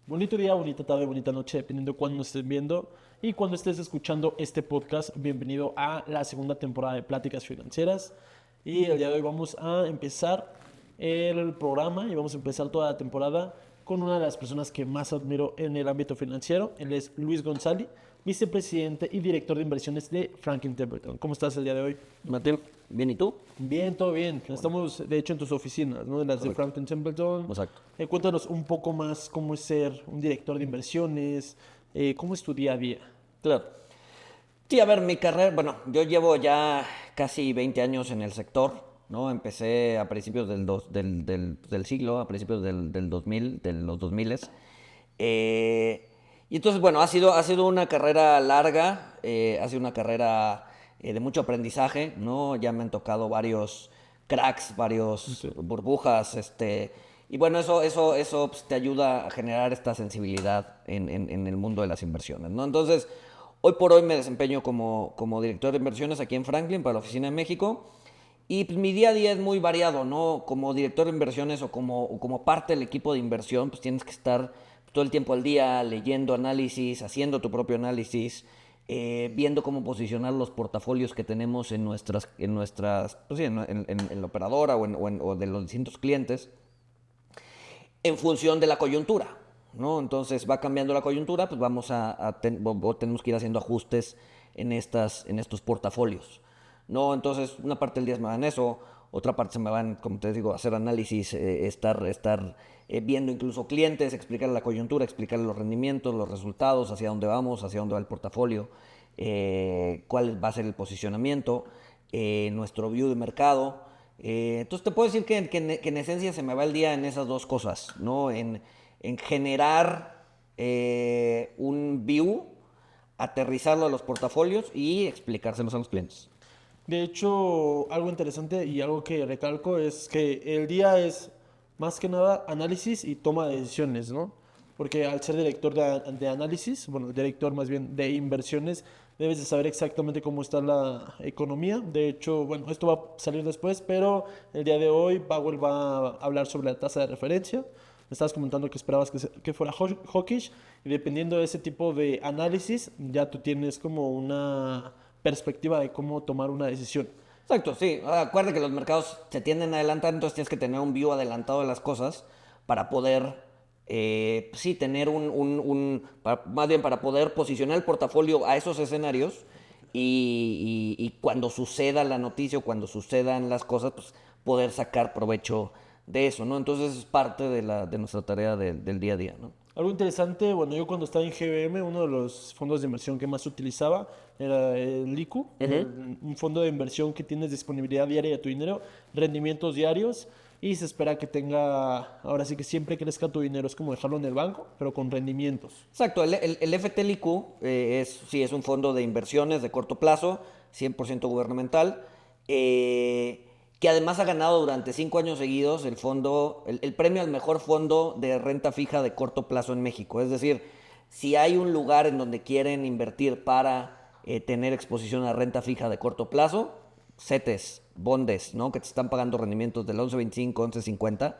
Bonito día, bonita tarde, bonita noche, dependiendo de cuándo estés viendo y cuando estés escuchando este podcast. Bienvenido a la segunda temporada de Pláticas Financieras. Y el día de hoy vamos a empezar el programa y vamos a empezar toda la temporada con una de las personas que más admiro en el ámbito financiero. Él es Luis González, vicepresidente y director de inversiones de Franklin Templeton. ¿Cómo estás el día de hoy? Mateo, ¿bien y tú? Bien, todo bien. Estamos, de hecho, en tus oficinas, ¿no? En las de Correcto. Franklin Templeton. Exacto. Cuéntanos un poco más cómo es ser un director de inversiones, cómo es tu día a día. Claro. Sí, a ver, mi carrera, bueno, yo llevo ya casi 20 años en el sector, ¿no? Empecé a principios del siglo, a principios del 2000, de los 2000. Y entonces, bueno, ha sido una carrera larga, ha sido una carrera de mucho aprendizaje, ¿no? Ya me han tocado varios cracks, varios Sí. burbujas, y bueno, eso pues, te ayuda a generar esta sensibilidad en el mundo de las inversiones, ¿no? Entonces, hoy por hoy me desempeño como director de inversiones aquí en Franklin para la oficina de México. Y pues mi día a día es muy variado, ¿no? Como director de inversiones o como parte del equipo de inversión, pues tienes que estar todo el tiempo al día leyendo análisis, haciendo tu propio análisis, viendo cómo posicionar los portafolios que tenemos en nuestras pues sí, en la operadora o de los distintos clientes en función de la coyuntura, ¿no? Entonces va cambiando la coyuntura, pues tenemos que ir haciendo ajustes en estos portafolios, ¿no? Entonces una parte del día se me va en eso, otra parte se me va en, como te digo, hacer análisis, estar viendo incluso clientes, explicarle la coyuntura, explicarle los rendimientos, los resultados, hacia dónde vamos, hacia dónde va el portafolio, cuál va a ser el posicionamiento, nuestro view de mercado. Entonces te puedo decir que en esencia se me va el día en esas dos cosas, ¿no? En generar un view, aterrizarlo a los portafolios y explicárselos a los clientes. De hecho, algo interesante y algo que recalco es que el día es más que nada análisis y toma de decisiones, ¿no? Porque al ser director de análisis, bueno, director más bien de inversiones, debes de saber exactamente cómo está la economía. De hecho, bueno, esto va a salir después, pero el día de hoy Powell va a hablar sobre la tasa de referencia. Me estabas comentando que esperabas que fuera hawkish y dependiendo de ese tipo de análisis, ya tú tienes como una perspectiva de cómo tomar una decisión. Exacto, sí. Acuérdate que los mercados se tienden a adelantar, entonces tienes que tener un view adelantado de las cosas para poder, sí, tener más bien para poder posicionar el portafolio a esos escenarios y cuando suceda la noticia o cuando sucedan las cosas, pues poder sacar provecho de eso, ¿no? Entonces es parte de nuestra tarea del día a día, ¿no? Algo interesante, bueno, yo cuando estaba en GBM, uno de los fondos de inversión que más utilizaba era el ICU, un fondo de inversión que tienes disponibilidad diaria de tu dinero, rendimientos diarios y se espera que tenga, ahora sí que siempre crezca tu dinero, es como dejarlo en el banco, pero con rendimientos. Exacto, el FTLIQ sí, es un fondo de inversiones de corto plazo, 100% gubernamental, que además ha ganado durante 5 años seguidos el premio al mejor fondo de renta fija de corto plazo en México. Es decir, si hay un lugar en donde quieren invertir para tener exposición a renta fija de corto plazo, CETES, bondes, ¿no? Que te están pagando rendimientos del 11.25, 11.50.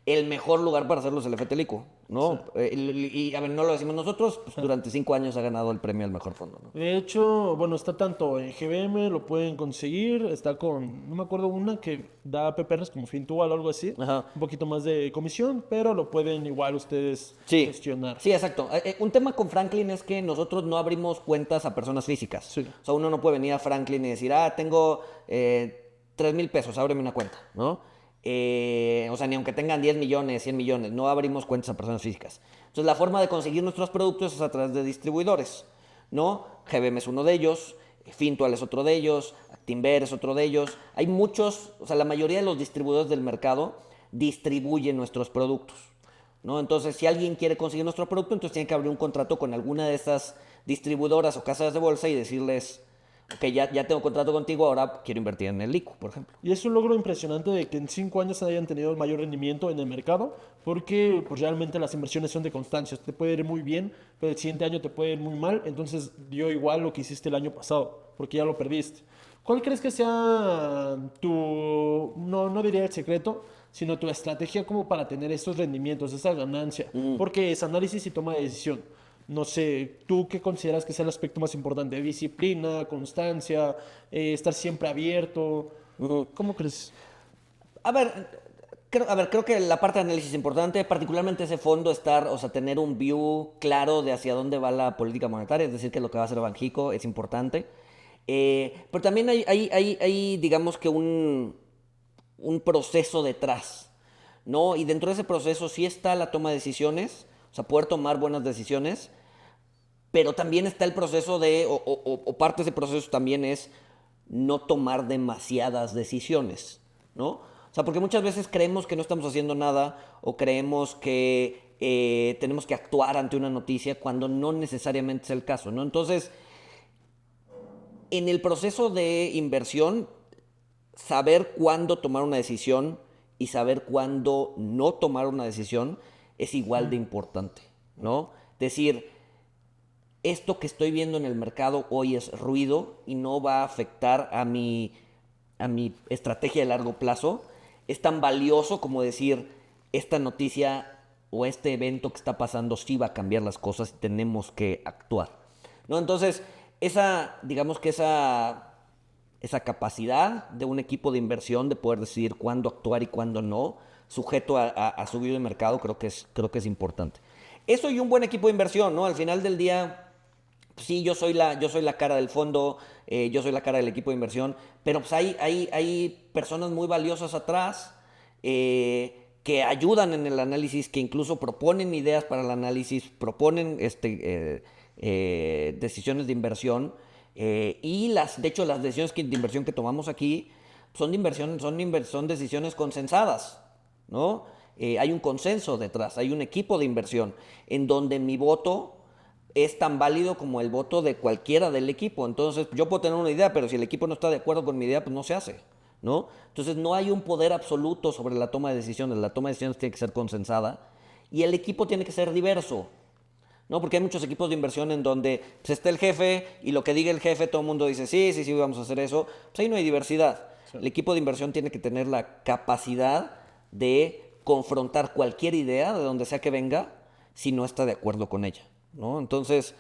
El mejor lugar para hacerlo es el FTLICO, Sí. ¿no? Y a ver, no lo decimos nosotros, pues durante 5 años ha ganado el premio al mejor fondo, ¿no? De hecho, bueno, está tanto en GBM, lo pueden conseguir, está con, no me acuerdo, una que da PPRs como Fintual o algo así, Ajá. un poquito más de comisión, pero lo pueden igual ustedes Sí, gestionar. sí, exacto. Un tema con Franklin es que nosotros no abrimos cuentas a personas físicas. Sí. O sea, uno no puede venir a Franklin y decir, tengo 3,000 pesos, ábreme una cuenta, ¿no? O sea, ni aunque tengan 10 millones, 100 millones, no abrimos cuentas a personas físicas. Entonces, la forma de conseguir nuestros productos es a través de distribuidores, ¿no? GBM es uno de ellos, Fintual es otro de ellos, Actinver es otro de ellos. Hay muchos, o sea, la mayoría de los distribuidores del mercado distribuyen nuestros productos, ¿no? Entonces, si alguien quiere conseguir nuestro producto, entonces tiene que abrir un contrato con alguna de esas distribuidoras o casas de bolsa y decirles, ok, ya tengo contrato contigo, ahora quiero invertir en el ICO, por ejemplo. Y es un logro impresionante de que en 5 años hayan tenido el mayor rendimiento en el mercado, porque pues, realmente las inversiones son de constancia. Te puede ir muy bien, pero el siguiente año te puede ir muy mal, entonces dio igual lo que hiciste el año pasado, porque ya lo perdiste. ¿Cuál crees que sea tu, no diría el secreto, sino tu estrategia como para tener estos rendimientos, esa ganancia, porque es análisis y toma de decisión. No sé, ¿tú qué consideras que es el aspecto más importante? Disciplina, constancia, estar siempre abierto. Ujú. ¿Cómo crees? Creo que la parte de análisis es importante, particularmente ese fondo estar, o sea, tener un view claro de hacia dónde va la política monetaria, es decir, que lo que va a hacer Banxico es importante. Pero también hay, digamos que un proceso detrás, ¿no? Y dentro de ese proceso sí está la toma de decisiones, o sea, poder tomar buenas decisiones, pero también está el proceso o parte de ese proceso también es no tomar demasiadas decisiones, ¿no? O sea, porque muchas veces creemos que no estamos haciendo nada o creemos que tenemos que actuar ante una noticia cuando no necesariamente es el caso, ¿no? Entonces, en el proceso de inversión, saber cuándo tomar una decisión y saber cuándo no tomar una decisión es igual de importante, ¿no? Decir, esto que estoy viendo en el mercado hoy es ruido y no va a afectar a mi estrategia de largo plazo. Es tan valioso como decir, esta noticia o este evento que está pasando sí va a cambiar las cosas y tenemos que actuar, ¿no? Entonces, digamos que esa capacidad de un equipo de inversión de poder decidir cuándo actuar y cuándo no, sujeto a su de mercado, creo que es importante. Eso y un buen equipo de inversión, ¿no? Al final del día, sí, yo soy la cara del fondo, yo soy la cara del equipo de inversión, pero pues hay personas muy valiosas atrás que ayudan en el análisis, que incluso proponen ideas para el análisis, proponen decisiones de inversión de hecho las decisiones de inversión que tomamos aquí son de inversión, son decisiones consensadas, ¿no? Hay un consenso detrás, hay un equipo de inversión en donde mi voto es tan válido como el voto de cualquiera del equipo. Entonces, yo puedo tener una idea, pero si el equipo no está de acuerdo con mi idea, pues no se hace, ¿no? Entonces, no hay un poder absoluto sobre la toma de decisiones. La toma de decisiones tiene que ser consensada y el equipo tiene que ser diverso, ¿no? Porque hay muchos equipos de inversión en donde pues, está el jefe y lo que diga el jefe, todo el mundo dice, sí, sí, sí, vamos a hacer eso. Pues ahí no hay diversidad. Sí. El equipo de inversión tiene que tener la capacidad de confrontar cualquier idea, de donde sea que venga, si no está de acuerdo con ella, ¿no? Entonces,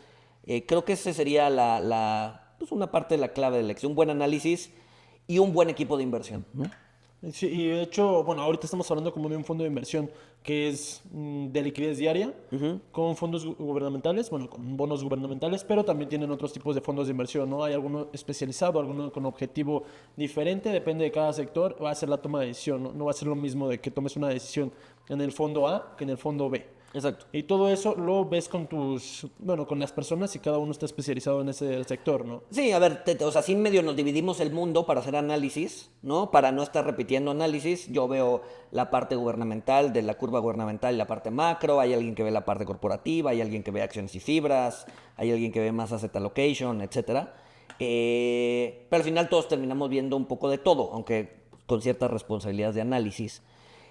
creo que esa sería pues una parte de la clave de la elección, un buen análisis y un buen equipo de inversión, ¿no? Sí, y de hecho, bueno, ahorita estamos hablando como de un fondo de inversión que es de liquidez diaria, con fondos gubernamentales, bueno, con bonos gubernamentales, pero también tienen otros tipos de fondos de inversión, ¿no? Hay alguno especializado, alguno con objetivo diferente, depende de cada sector, va a ser la toma de decisión, ¿no? No va a ser lo mismo de que tomes una decisión en el fondo A que en el fondo B. Exacto. Y todo eso lo ves con bueno, con las personas y cada uno está especializado en ese sector, ¿no? Sí, a ver, o sea, sí medio nos dividimos el mundo para hacer análisis, ¿no? Para no estar repitiendo análisis. Yo veo la parte gubernamental, de la curva gubernamental y la parte macro. Hay alguien que ve la parte corporativa, hay alguien que ve acciones y fibras, hay alguien que ve más asset allocation, etcétera. Pero al final todos terminamos viendo un poco de todo, aunque con ciertas responsabilidades de análisis.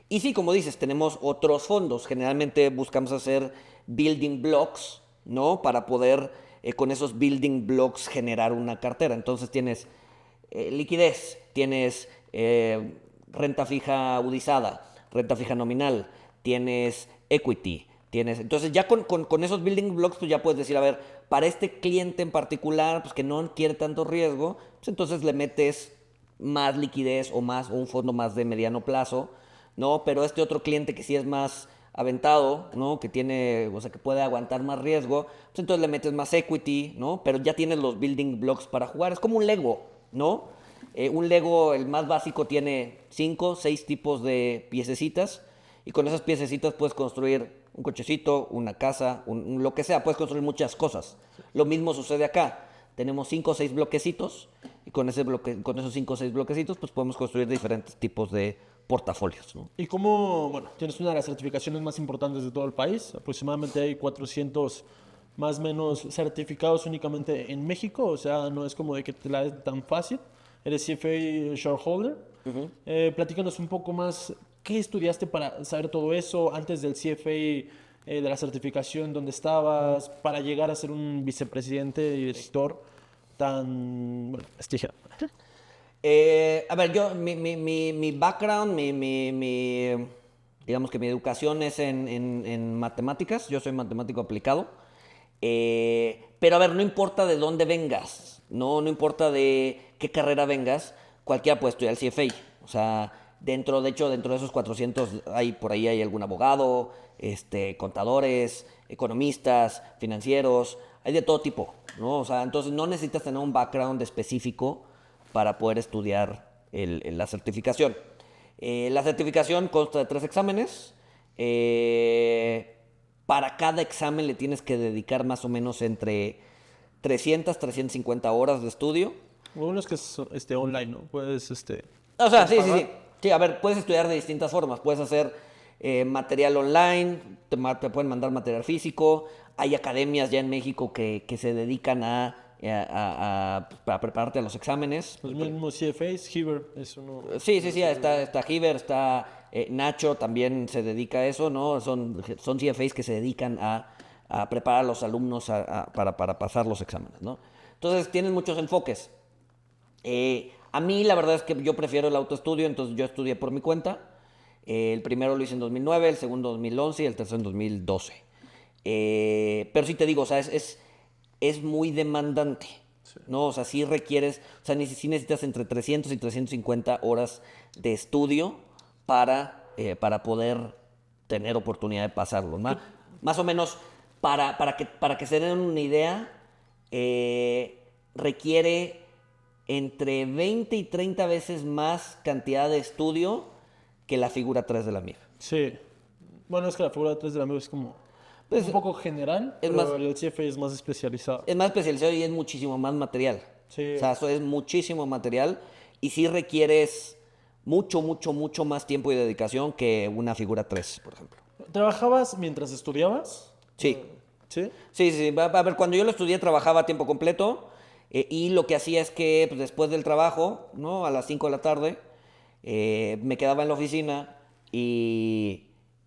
Y sí, como dices, tenemos otros fondos. Generalmente buscamos hacer building blocks, ¿no? Para poder con esos building blocks generar una cartera. Entonces tienes liquidez, tienes renta fija agudizada, renta fija nominal, tienes equity, entonces ya con esos building blocks tú ya puedes decir, a ver, para este cliente en particular, pues que no quiere tanto riesgo, pues entonces le metes más liquidez o un fondo más de mediano plazo, ¿no? Pero este otro cliente que sí es más aventado, ¿no? Que tiene, o sea, que puede aguantar más riesgo, pues entonces le metes más equity, ¿no? Pero ya tienes los building blocks para jugar. Es como un Lego, ¿no? Un Lego, el más básico, tiene 5, 6 tipos de piececitas y con esas piececitas puedes construir un cochecito, una casa, lo que sea, puedes construir muchas cosas. Lo mismo sucede acá. Tenemos 5 o 6 bloquecitos y con esos 5 o 6 bloquecitos pues podemos construir diferentes tipos de portafolios, ¿no? Y como, bueno, tienes una de las certificaciones más importantes de todo el país, aproximadamente hay 400 más o menos certificados únicamente en México, o sea, no es como de que te la es tan fácil. Eres CFA Shareholder. Platícanos un poco más, ¿qué estudiaste para saber todo eso antes del CFA, de la certificación, dónde estabas, para llegar a ser un vicepresidente y director tan, bueno, prestigiado? A ver, yo, mi background, digamos que mi educación es en matemáticas, yo soy matemático aplicado, pero a ver, no importa de dónde vengas, no importa de qué carrera vengas, cualquiera puede estudiar el CFA, o sea, de hecho, dentro de esos 400 por ahí hay algún abogado, contadores, economistas, financieros, hay de todo tipo, ¿no? O sea, entonces no necesitas tener un background específico para poder estudiar la certificación. La certificación consta de 3 exámenes. Para cada examen le tienes que dedicar más o menos entre 350 horas de estudio. Lo bueno es que es online, ¿no? Puedes O sea, sí, sí, pagar. sí. Sí, a ver, puedes estudiar de distintas formas. Puedes hacer material online, te pueden mandar material físico. Hay academias ya en México que se dedican a prepararte a los exámenes. Los mismos CFAs, Hiver es uno. Sí, sí, sí, está Giver, está Nacho, también se dedica a eso, ¿no? Son CFAs que se dedican a preparar a los alumnos para pasar los exámenes, ¿no? Entonces, tienen muchos enfoques. A mí la verdad es que yo prefiero el autoestudio, entonces yo estudié por mi cuenta. El primero lo hice en 2009, el segundo en 2011 y el tercero en 2012. Pero sí te digo, o sea, es muy demandante, ¿no? O sea, sí requieres, o sea, sí necesitas entre 300 y 350 horas de estudio para poder tener oportunidad de pasarlo, ¿no? Más o menos, para que se den una idea, requiere entre 20 y 30 veces más cantidad de estudio que la figura 3 de la MIR. Sí. Bueno, es que la figura 3 del amigo es como Pues, un poco general, es pero más, el CFA es más especializado. es más especializado y es muchísimo más material. Sí. O sea, eso es muchísimo material y sí requieres mucho, mucho, mucho más tiempo y dedicación que una figura 3, por ejemplo. ¿Trabajabas mientras estudiabas? Sí, Sí. sí, sí. A ver, cuando yo lo estudié trabajaba a tiempo completo y lo que hacía es que pues, después del trabajo, ¿no? A las 5 de la tarde, me quedaba en la oficina y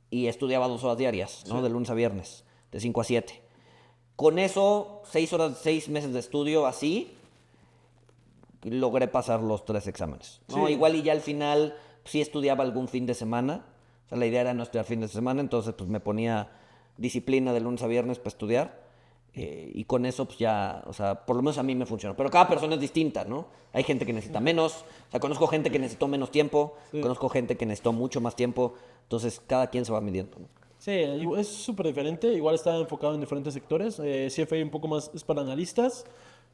estudiaba 2 horas diarias, ¿no? Sí. De lunes a viernes, de 5 a 7. Con eso, 6 meses de estudio así, logré pasar los 3 exámenes, ¿no? Sí. Igual y ya al final sí estudiaba algún fin de semana. O sea, la idea era no estudiar fin de semana, entonces pues me ponía disciplina de lunes a viernes para estudiar. Y con eso pues ya, o sea, por lo menos a mí me funcionó. Pero cada persona es distinta, ¿no? Hay gente que necesita menos, o sea, conozco gente que necesitó menos tiempo, Sí. conozco gente que necesitó mucho más tiempo, entonces cada quien se va midiendo, ¿no? Sí, es súper diferente. Igual está enfocado en diferentes sectores. CFA un poco más es para analistas,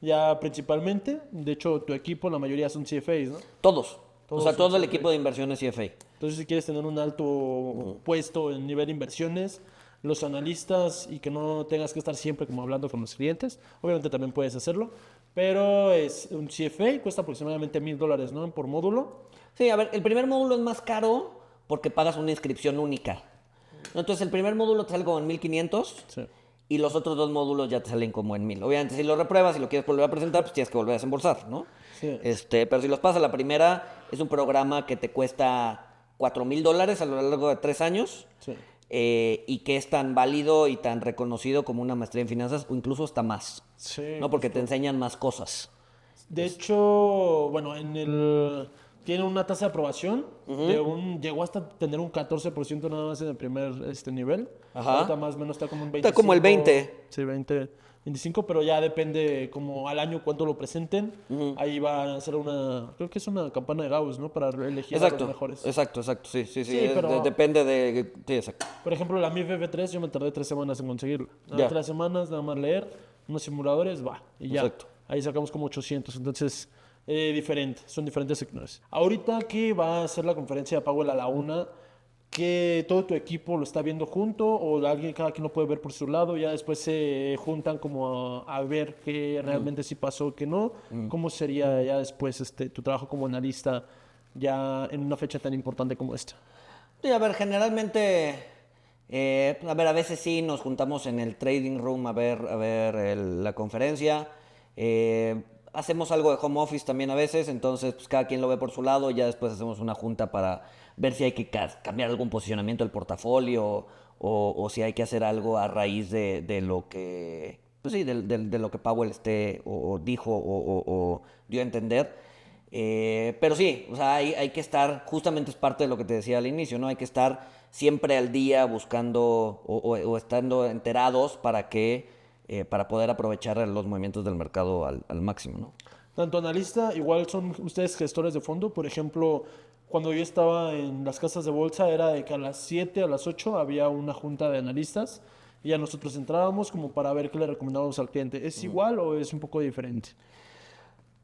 ya principalmente. De hecho, tu equipo, la mayoría son CFAs, ¿no? Todos. O Todos sea, son todo el CFAs. equipo de inversiones CFA. Entonces, si quieres tener un alto puesto en nivel de inversiones, los analistas y que no tengas que estar siempre como hablando con los clientes, obviamente también puedes hacerlo. Pero es un CFA, cuesta aproximadamente $1,000, ¿no? Por módulo. Sí, a ver, el primer módulo es más caro porque pagas una inscripción única. ¿No? Entonces, el primer módulo te sale como en 1500 Sí. y los otros 2 módulos ya te salen como en 1000. Obviamente, si lo repruebas y lo quieres volver a presentar, pues tienes que volver a desembolsar, ¿no? Sí. Pero si los pasas la primera, es un programa que te cuesta $4000 a lo largo de 3 años Sí. y que es tan válido y tan reconocido como una maestría en finanzas o incluso hasta más, Sí, ¿no? Porque te enseñan más cosas. de hecho, bueno, tiene una tasa de aprobación llegó hasta tener un 14% nada más en el primer nivel. Ajá. Ahorita más o menos está como un Está como el 20. Sí, 20, 25, pero ya depende como al año cuánto lo presenten. Ahí va a ser creo que es una campana de Gauss, ¿no? Para elegir a los Exacto, mejores. exacto, sí, sí, sí, Sí, pero depende de, sí, exacto. por ejemplo, la MIF F3 yo me tardé 3 semanas en conseguirla. Ya. 3 semanas, nada más leer, unos simuladores, va, y ya. Exacto. Ahí sacamos como 800, entonces, son diferentes sectores. Ahorita que va a hacer la conferencia de Powell a la 1, que todo tu equipo lo está viendo junto o cada quien lo puede ver por su lado, ya después se juntan como a ver qué realmente sí pasó, qué no. ¿Cómo sería ya después tu trabajo como analista ya en una fecha tan importante como esta? Sí, a ver, generalmente, a veces sí nos juntamos en el trading room a ver la conferencia. Hacemos algo de home office también a veces, entonces pues, cada quien lo ve por su lado y ya después hacemos una junta para ver si hay que cambiar algún posicionamiento del portafolio o si hay que hacer algo a raíz de lo que, pues sí, de lo que Powell o dijo o dio a entender. Pero sí, o sea, hay que estar, justamente es parte de lo que te decía al inicio, ¿no? Hay que estar siempre al día buscando o estando enterados para poder aprovechar los movimientos del mercado al máximo, ¿no? Tanto analista, igual son ustedes gestores de fondo. Por ejemplo, cuando yo estaba en las casas de bolsa, era de que a las 7, a las 8 había una junta de analistas y ya nosotros entrábamos como para ver qué le recomendábamos al cliente. ¿Es igual o es un poco diferente?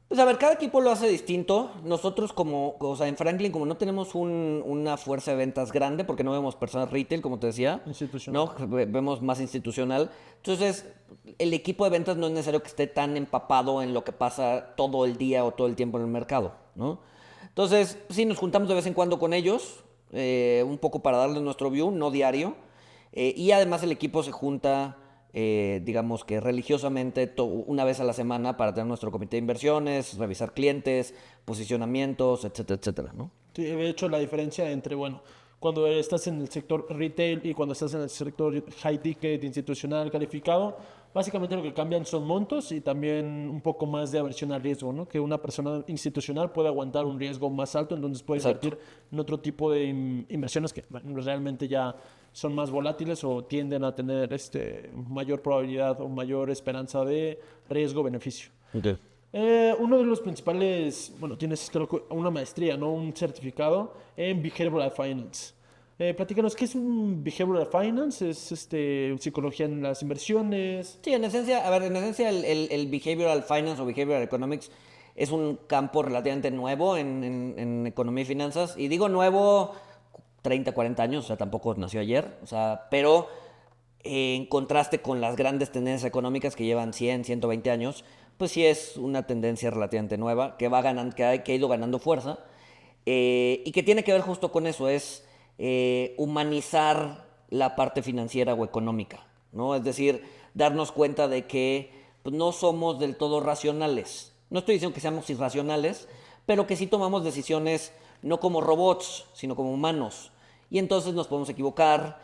Pues a ver, cada equipo lo hace distinto. Nosotros o sea, en Franklin, como no tenemos una fuerza de ventas grande, porque no vemos personas retail, como te decía, Institucional. ¿no? Vemos más institucional. Entonces, el equipo de ventas no es necesario que esté tan empapado en lo que pasa todo el día o todo el tiempo en el mercado, ¿no? Entonces, sí, nos juntamos de vez en cuando con ellos, un poco para darles nuestro view, no diario. Y además el equipo se junta, digamos que religiosamente, una vez a la semana para tener nuestro comité de inversiones, revisar clientes, posicionamientos, etcétera, etcétera, ¿no? Sí, de hecho, la diferencia entre, bueno, cuando estás en el sector retail y cuando estás en el sector high ticket, institucional, calificado, básicamente lo que cambian son montos y también un poco más de aversión al riesgo, ¿no? Que una persona institucional puede aguantar un riesgo más alto, entonces puede Exacto. invertir en otro tipo de inversiones que bueno, realmente ya son más volátiles o tienden a tener mayor probabilidad o mayor esperanza de riesgo-beneficio. Okay. Uno de los principales, bueno, tienes creo que una maestría, ¿no? Un certificado en Behavioral Finance. Platícanos, ¿qué es un Behavioral Finance? ¿Es psicología en las inversiones? Sí, en esencia, a ver, en esencia el behavioral finance o behavioral economics es un campo relativamente nuevo en economía y finanzas. Y digo nuevo, 30, 40 años, o sea, tampoco nació ayer, o sea, pero en contraste con las grandes tendencias económicas que llevan 100, 120 años, pues sí es una tendencia relativamente nueva que va ganando, que ha ido ganando fuerza y que tiene que ver justo con eso, es humanizar la parte financiera o económica, ¿no? Es decir, darnos cuenta de que pues, no somos del todo racionales. No estoy diciendo que seamos irracionales, pero que sí tomamos decisiones no como robots, sino como humanos. Y entonces nos podemos equivocar,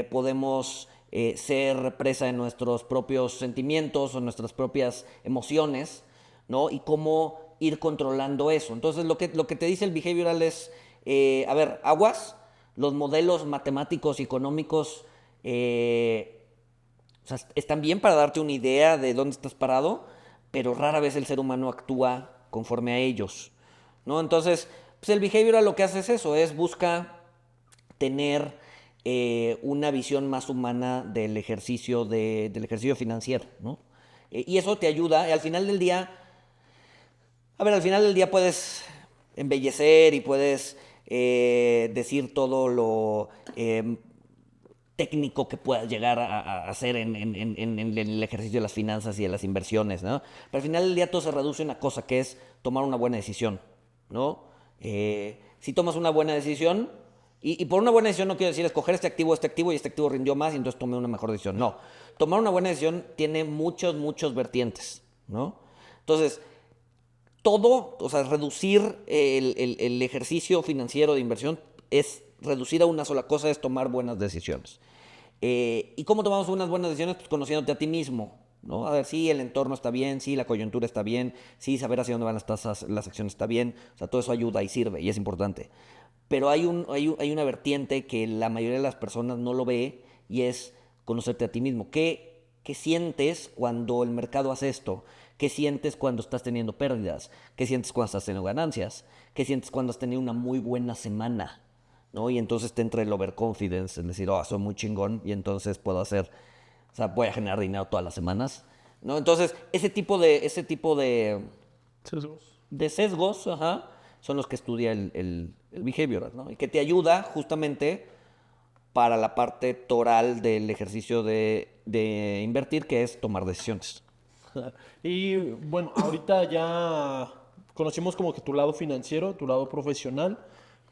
podemos ser presa de nuestros propios sentimientos o nuestras propias emociones, ¿no? Y cómo ir controlando eso. Entonces, lo que te dice el behavioral es, a ver, aguas, los modelos matemáticos y económicos o sea, están bien para darte una idea de dónde estás parado, pero rara vez el ser humano actúa conforme a ellos, ¿no? Entonces, pues el behavioral lo que hace es eso, es busca tener una visión más humana del ejercicio financiero, ¿no? Y eso te ayuda, al final del día, a ver, al final del día puedes embellecer y puedes decir todo lo técnico que puedas llegar a hacer en el ejercicio de las finanzas y de las inversiones, ¿no? Pero al final del día todo se reduce a una cosa que es tomar una buena decisión, ¿no? Si tomas una buena decisión, y por una buena decisión no quiero decir escoger este activo y este activo rindió más y entonces tomé una mejor decisión. No, tomar una buena decisión tiene muchos vertientes, ¿no? Entonces, todo, o sea, reducir el ejercicio financiero de inversión es reducir a una sola cosa, es tomar buenas decisiones. ¿Y cómo tomamos unas buenas decisiones? Pues conociéndote a ti mismo, ¿no? A ver, si el entorno está bien, si la coyuntura está bien, si saber hacia dónde van las tasas, las acciones está bien, o sea, todo eso ayuda y sirve y es importante. Pero hay una vertiente que la mayoría de las personas no lo ve y es conocerte a ti mismo. ¿Qué sientes cuando el mercado hace esto? ¿Qué sientes cuando estás teniendo pérdidas? ¿Qué sientes cuando estás teniendo ganancias? ¿Qué sientes cuando has tenido una muy buena semana? ¿No? Y entonces te entra el overconfidence, es decir, oh, soy muy chingón y entonces puedo hacer, o sea, voy a generar dinero todas las semanas, ¿no? Entonces, Sesgos. de sesgos, ajá, son los que estudia el behavioral, ¿no? Y que te ayuda justamente para la parte toral del ejercicio de invertir, que es tomar decisiones. Y bueno, ahorita ya conocimos como que tu lado financiero, tu lado profesional,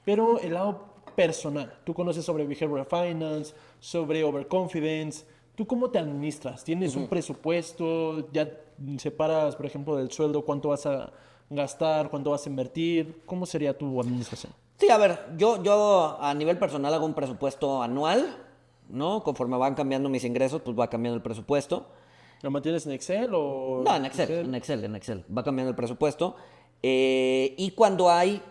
pero el lado personal. Tú conoces sobre behavioral finance, sobre overconfidence. ¿Tú cómo te administras? ¿Tienes un presupuesto? ¿Ya separas, por ejemplo, del sueldo cuánto vas a gastar, cuánto vas a invertir? ¿Cómo sería tu administración? Sí, a ver, yo a nivel personal hago un presupuesto anual, ¿no? Conforme van cambiando mis ingresos, pues va cambiando el presupuesto. ¿Lo mantienes en Excel o No, en Excel, en Excel, en Excel. Va cambiando el presupuesto. Y cuando hay,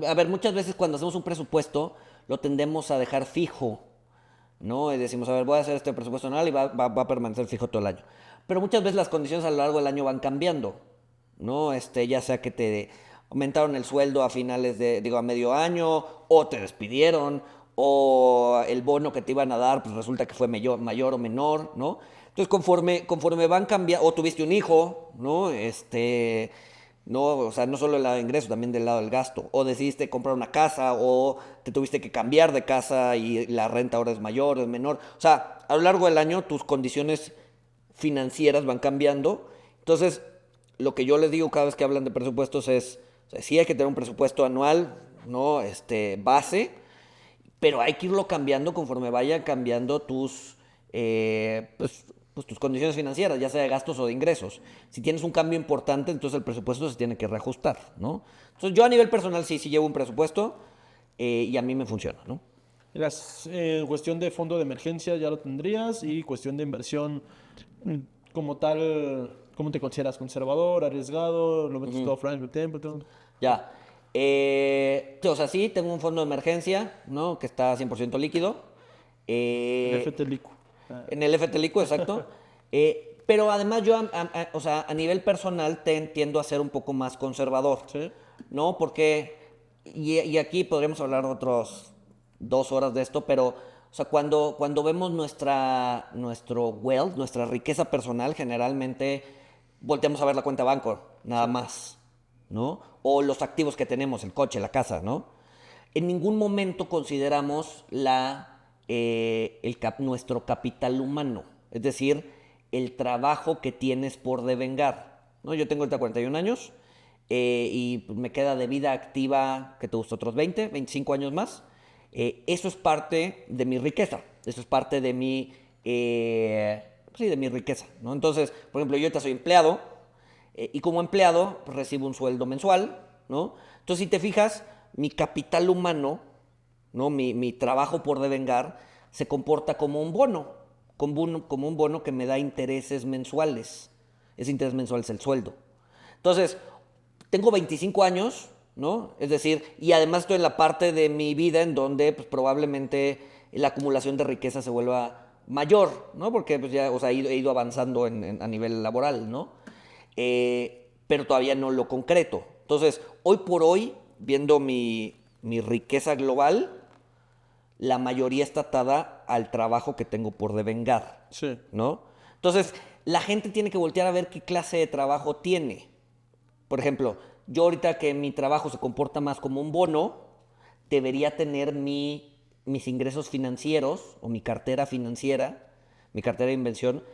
a ver, muchas veces cuando hacemos un presupuesto, lo tendemos a dejar fijo, ¿no? Y decimos, a ver, voy a hacer este presupuesto anual y va a permanecer fijo todo el año. Pero muchas veces las condiciones a lo largo del año van cambiando, ¿no? Ya sea que te aumentaron el sueldo a finales digo, a medio año, o te despidieron, o el bono que te iban a dar, pues resulta que fue mayor o menor, ¿no? Entonces, conforme van cambiando, o tuviste un hijo, ¿no? No, o sea, no solo del lado de ingreso, también del lado del gasto. O decidiste comprar una casa, o te tuviste que cambiar de casa y la renta ahora es mayor, es menor. O sea, a lo largo del año tus condiciones financieras van cambiando. Entonces, lo que yo les digo cada vez que hablan de presupuestos es, o sea, sí hay que tener un presupuesto anual, ¿no? Base, pero hay que irlo cambiando conforme vayan cambiando pues tus condiciones financieras, ya sea de gastos o de ingresos. Si tienes un cambio importante, entonces el presupuesto se tiene que reajustar, ¿no? Entonces yo a nivel personal sí llevo un presupuesto y a mí me funciona, ¿no? Cuestión de fondo de emergencia ya lo tendrías y cuestión de inversión mm, como tal, ¿cómo te consideras? ¿Conservador, arriesgado? ¿Lo metes todo Frank Templeton? Ya. O sea, sí, tengo un fondo de emergencia, ¿no? Que está 100% líquido. El Eh, FTLIQ. En el FTLICO, exacto. Pero además yo, o sea, a nivel personal tiendo a ser un poco más conservador, ¿Sí? ¿no? Porque, y aquí podríamos hablar otros 2 horas de esto, pero, o sea, cuando vemos nuestro wealth, nuestra riqueza personal, generalmente volteamos a ver la cuenta de banco, nada más, ¿no? O los activos que tenemos, el coche, la casa, ¿no? En ningún momento consideramos nuestro capital humano, es decir, el trabajo que tienes por devengar, ¿no? Yo tengo ahorita 41 años y pues, me queda de vida activa, que te gusta, otros 20, 25 años más. Eso es parte de mi riqueza, eso es parte de sí, de mi riqueza, ¿no? Entonces, por ejemplo, yo ahorita soy empleado y como empleado pues, recibo un sueldo mensual, ¿no? Entonces, si te fijas, mi capital humano, ¿no? Mi trabajo por devengar se comporta como un bono que me da intereses mensuales. Ese interés mensual es el sueldo. Entonces, tengo 25 años, ¿no? Es decir, y además estoy en la parte de mi vida en donde pues, probablemente la acumulación de riqueza se vuelva mayor, ¿no? Porque pues, ya, o sea, he ido avanzando a nivel laboral, ¿no? Pero todavía no lo concreto. Entonces, hoy por hoy, viendo mi riqueza global, la mayoría está atada al trabajo que tengo por devengar, Sí. ¿no? Entonces, la gente tiene que voltear a ver qué clase de trabajo tiene. Por ejemplo, yo ahorita que mi trabajo se comporta más como un bono, debería tener mis ingresos financieros o mi cartera financiera, mi cartera de inversión,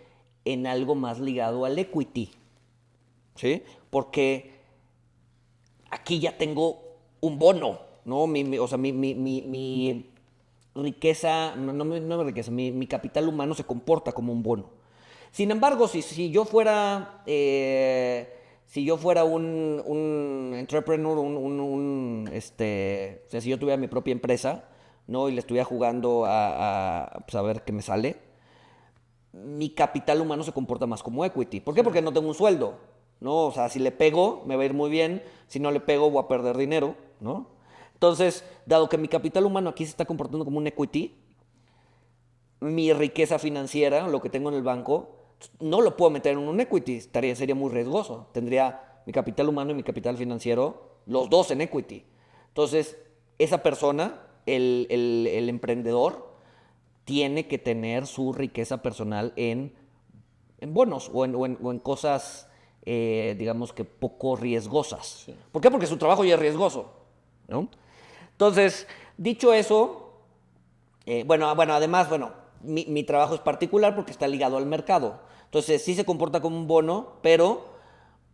en algo más ligado al equity, ¿sí? Porque aquí ya tengo un bono, ¿no? O sea, mi riqueza, no mi riqueza, mi capital humano se comporta como un bono. Sin embargo, si yo fuera, un entrepreneur, o sea, si yo tuviera mi propia empresa, ¿no? Y le estuviera jugando pues a ver qué me sale, mi capital humano se comporta más como equity. ¿Por qué? Porque no tengo un sueldo, ¿no? O sea, si le pego, me va a ir muy bien. Si no le pego, voy a perder dinero, ¿no? Entonces, dado que mi capital humano aquí se está comportando como un equity, mi riqueza financiera, lo que tengo en el banco, no lo puedo meter en un equity, sería muy riesgoso. Tendría mi capital humano y mi capital financiero, los dos en equity. Entonces, esa persona, el emprendedor, tiene que tener su riqueza personal en bonos o en cosas, digamos que poco riesgosas. Sí. ¿Por qué? Porque su trabajo ya es riesgoso, ¿no? Entonces, dicho eso, además, mi trabajo es particular porque está ligado al mercado. Entonces, sí se comporta como un bono, pero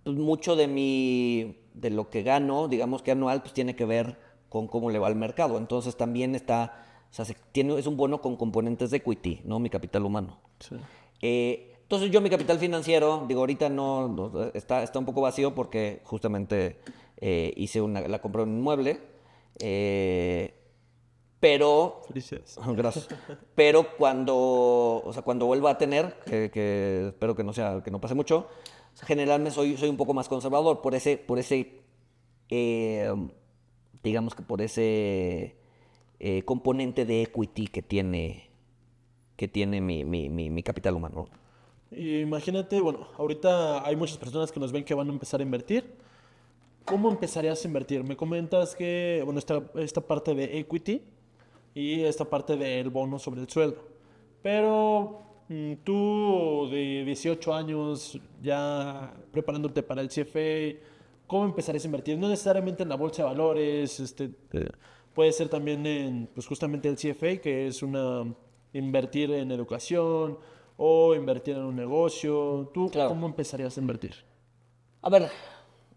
pues, mucho de lo que gano, digamos que anual, pues tiene que ver con cómo le va al mercado. Entonces, también o sea, es un bono con componentes de equity, ¿no? Mi capital humano. Sí. Entonces, yo mi capital financiero, digo, ahorita está un poco vacío porque justamente la compré en un inmueble. Pero, Felicidades. gracias. Pero cuando vuelva a tener, que espero que no pase mucho, generalmente soy un poco más conservador por ese eh, digamos que por ese componente de equity que tiene mi capital humano. Y imagínate, bueno, ahorita hay muchas personas que nos ven que van a empezar a invertir. ¿Cómo empezarías a invertir? Me comentas que, bueno, esta parte de equity y esta parte del bono sobre el sueldo. Pero tú de 18 años ya preparándote para el CFA, ¿cómo empezarías a invertir? No necesariamente en la bolsa de valores, puede ser también en, pues justamente el CFA, que es invertir en educación o invertir en un negocio. ¿Tú Claro. cómo empezarías a invertir? A ver,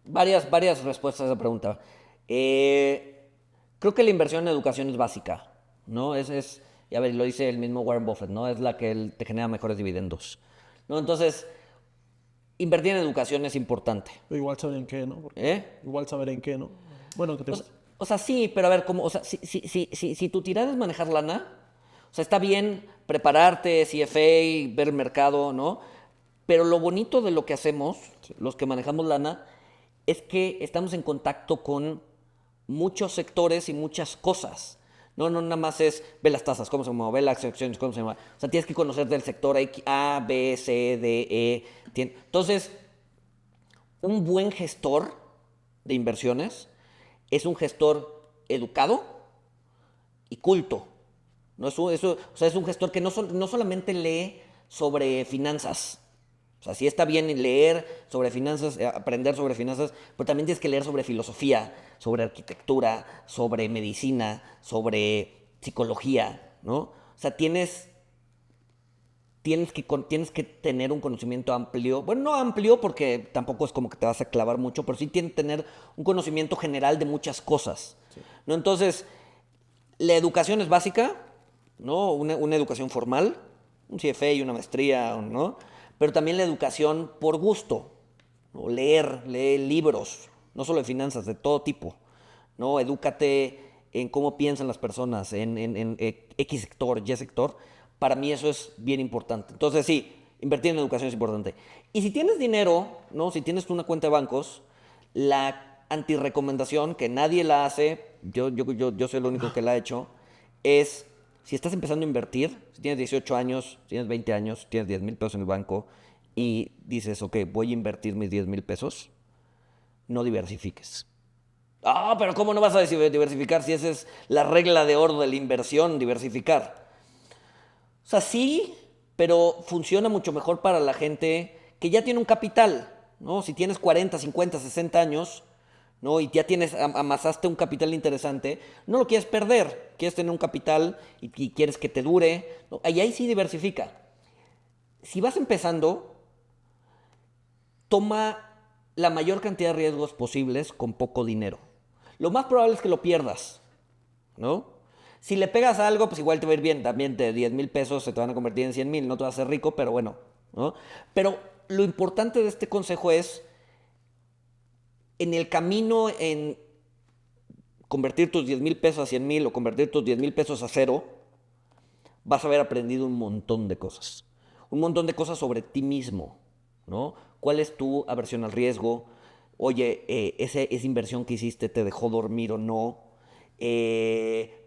varias respuestas a esa pregunta. Creo que la inversión en educación es básica, ¿no? Y a ver, lo dice el mismo Warren Buffett, ¿no? Es la que te genera mejores dividendos, ¿no? Entonces, invertir en educación es importante, Igual saber en qué, ¿no? ¿eh? Igual saber en qué, ¿no? Bueno, que te... O sea, sí, pero a ver, o sea, si tu tirada es manejar lana, o sea, está bien prepararte, CFA, ver el mercado, ¿no? Pero lo bonito de lo que hacemos, los que manejamos lana, es que estamos en contacto con muchos sectores y muchas cosas. No nada más es ver las tasas, cómo se mueve, ver las acciones, cómo se mueve. O sea, tienes que conocer del sector A, B, C, D, E. Entonces, un buen gestor de inversiones es un gestor educado y culto. No es o sea, es un gestor que no solamente lee sobre finanzas. O sea, sí está bien leer sobre finanzas, aprender sobre finanzas, pero también tienes que leer sobre filosofía, sobre arquitectura, sobre medicina, sobre psicología, ¿no? O sea, tienes que tener un conocimiento amplio. Bueno, no amplio porque tampoco es como que te vas a clavar mucho, pero sí tienes que tener un conocimiento general de muchas cosas, ¿no? Entonces, la educación es básica, ¿no? Una educación formal, un CFA y una maestría, ¿no? Pero también la educación por gusto, ¿no? Leer libros, no solo de finanzas, de todo tipo, ¿no? Edúcate en cómo piensan las personas, en X sector, Y sector. Para mí eso es bien importante. Entonces, sí, invertir en educación es importante. Y si tienes dinero, ¿no? Si tienes una cuenta de bancos, la antirecomendación, que nadie la hace, yo soy el único que la ha hecho, es si estás empezando a invertir, si tienes 18 años, tienes 20 años, tienes 10,000 pesos en el banco y dices, ok, voy a invertir mis 10,000 pesos, no diversifiques. Ah, pero ¿cómo no vas a diversificar si esa es la regla de oro de la inversión, diversificar? O sea, sí, pero funciona mucho mejor para la gente que ya tiene un capital, ¿no? Si tienes 40, 50, 60 años, ¿no? Y ya amasaste un capital interesante, no lo quieres perder, quieres tener un capital y quieres que te dure, ¿no? Ahí sí diversifica. Si vas empezando, toma la mayor cantidad de riesgos posibles con poco dinero. Lo más probable es que lo pierdas, ¿no? Si le pegas a algo, pues igual te va a ir bien. También de 10,000 pesos se te van a convertir en 100,000. No te vas a hacer rico, pero bueno, ¿no? Pero lo importante de este consejo es, en el camino en convertir tus 10,000 pesos a 100,000 o convertir tus 10,000 pesos a cero, vas a haber aprendido un montón de cosas. Un montón de cosas sobre ti mismo, ¿no? ¿Cuál es tu aversión al riesgo? Oye, esa inversión que hiciste te dejó dormir o no.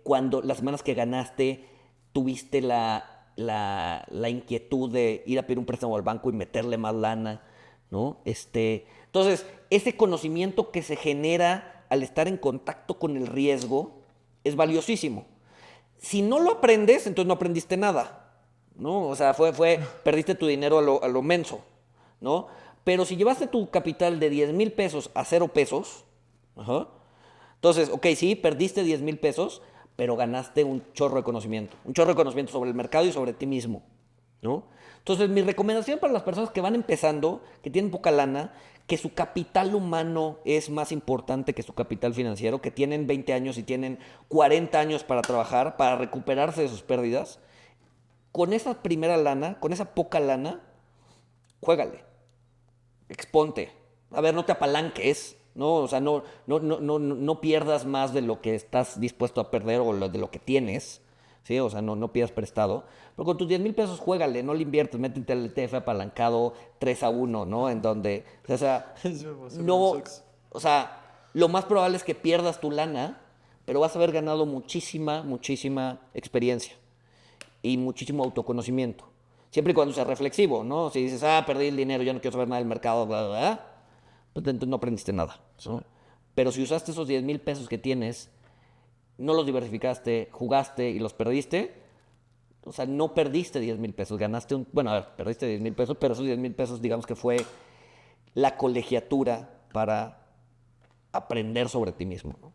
Cuando las semanas que ganaste tuviste la inquietud de ir a pedir un préstamo al banco y meterle más lana, ¿no? Entonces, ese conocimiento que se genera al estar en contacto con el riesgo es valiosísimo. Si no lo aprendes, entonces no aprendiste nada, ¿no? O sea, perdiste tu dinero a lo menso, ¿no? Pero si llevaste tu capital de 10,000 pesos a 0 pesos, ajá, entonces, ok, sí, perdiste 10,000 pesos, pero ganaste un chorro de conocimiento sobre el mercado y sobre ti mismo, ¿no? Entonces, mi recomendación para las personas que van empezando, que tienen poca lana, que su capital humano es más importante que su capital financiero, que tienen 20 años y tienen 40 años para trabajar, para recuperarse de sus pérdidas, con esa primera lana, con esa poca lana, juégale, exponte. A ver, no te apalanques, ¿no? O sea, no pierdas más de lo que estás dispuesto a perder o de lo que tienes, ¿sí? O sea, no pidas prestado. Pero con tus 10,000 pesos, juégale, no le inviertes, métete al ETF apalancado 3-1, ¿no? En donde, o sea, no, o sea, lo más probable es que pierdas tu lana, pero vas a haber ganado muchísima experiencia y muchísimo autoconocimiento. Siempre y cuando seas reflexivo, ¿no? Si dices, perdí el dinero, ya no quiero saber nada del mercado, bla, bla, bla, pues entonces no aprendiste nada, ¿no? Pero si usaste esos 10,000 pesos que tienes, no los diversificaste, jugaste y los perdiste, o sea, no perdiste 10,000 pesos, ganaste bueno, a ver, perdiste 10,000 pesos, pero esos 10,000 pesos, digamos que fue la colegiatura para aprender sobre ti mismo, ¿no?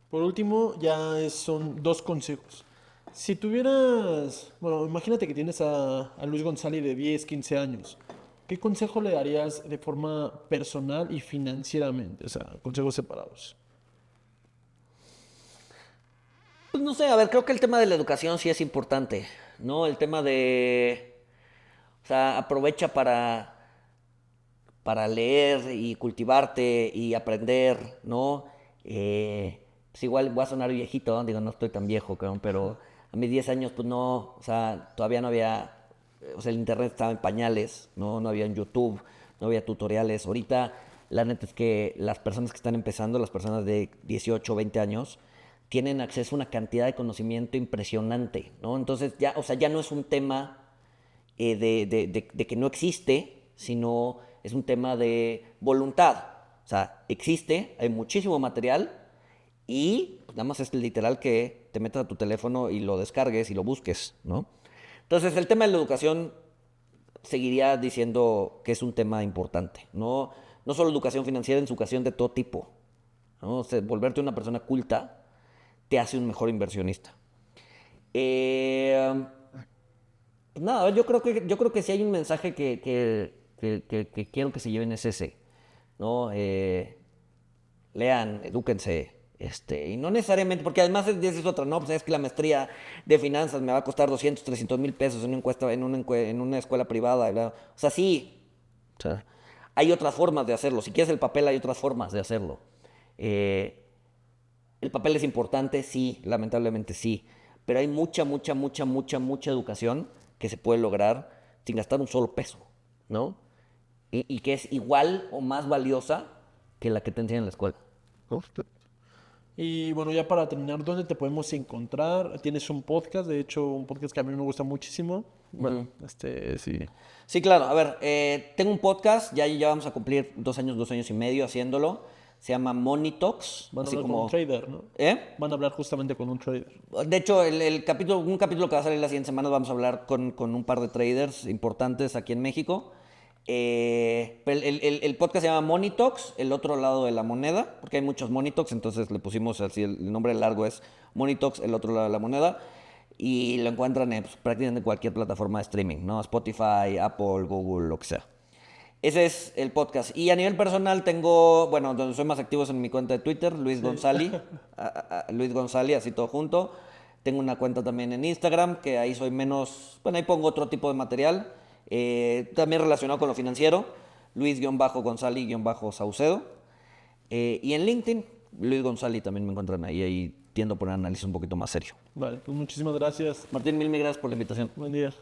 Por último, son 2 consejos. Si tuvieras, bueno, imagínate que tienes a Luis González de 10, 15 años. ¿Qué consejo le darías de forma personal y financieramente? O sea, consejos separados. Pues no sé, a ver, creo que el tema de la educación sí es importante, ¿no? El tema de, o sea, aprovecha para leer y cultivarte y aprender, ¿no? Pues igual voy a sonar viejito, ¿no? Digo, no estoy tan viejo, cabrón, pero a mis 10 años, pues no, o sea, todavía no había, o sea, el internet estaba en pañales, ¿no? No había en YouTube, no había tutoriales. Ahorita, la neta es que las personas que están empezando, las personas de 18, 20 años, tienen acceso a una cantidad de conocimiento impresionante, ¿no? Entonces, ya, o sea, ya no es un tema de que no existe, sino es un tema de voluntad. O sea, existe, hay muchísimo material y pues, nada más es literal que te metas a tu teléfono y lo descargues y lo busques, ¿no? Entonces, el tema de la educación seguiría diciendo que es un tema importante, ¿no? No solo educación financiera, en su educación de todo tipo, ¿no? O sea, volverte una persona culta te hace un mejor inversionista. Pues nada, yo creo que si hay un mensaje que quiero que se lleven es ese, ¿no? Lean, edúquense, y no necesariamente, porque además es otra, ¿no? Pues es que la maestría de finanzas me va a costar 200, 300 mil pesos en una escuela privada, ¿verdad? O sea, sí, o sea, hay otras formas de hacerlo. Si quieres el papel, hay otras formas de hacerlo. Eh, el papel es importante, sí, lamentablemente sí, pero hay mucha educación que se puede lograr sin gastar un solo peso, ¿no? Y que es igual o más valiosa que la que te enseñan en la escuela. Y bueno, ya para terminar, ¿dónde te podemos encontrar? Tienes un podcast, de hecho, un podcast que a mí me gusta muchísimo. Bueno, sí. Sí, claro. A ver, tengo un podcast, ya vamos a cumplir 2 años y medio haciéndolo. Se llama Money Talks, Van a así hablar con un como... trader, ¿no? ¿Eh? Van a hablar justamente con un trader. De hecho, un capítulo que va a salir la siguiente semana, vamos a hablar con un par de traders importantes aquí en México. Pero el podcast se llama Money Talks, el otro lado de la moneda, porque hay muchos Money Talks, entonces le pusimos así, el nombre largo es Money Talks, el otro lado de la moneda. Y lo encuentran en prácticamente cualquier plataforma de streaming, ¿no? Spotify, Apple, Google, lo que sea. Ese es el podcast. Y a nivel personal tengo, bueno, donde soy más activo es en mi cuenta de Twitter, Luis González, Luis González, así todo junto. Tengo una cuenta también en Instagram, que ahí soy menos, bueno, ahí pongo otro tipo de material, también relacionado con lo financiero, Luis-González-Saucedo. Y en LinkedIn, Luis González también me encuentran ahí tiendo a poner análisis un poquito más serio. Vale, pues muchísimas gracias. Martín, mil gracias por la invitación. Buen día.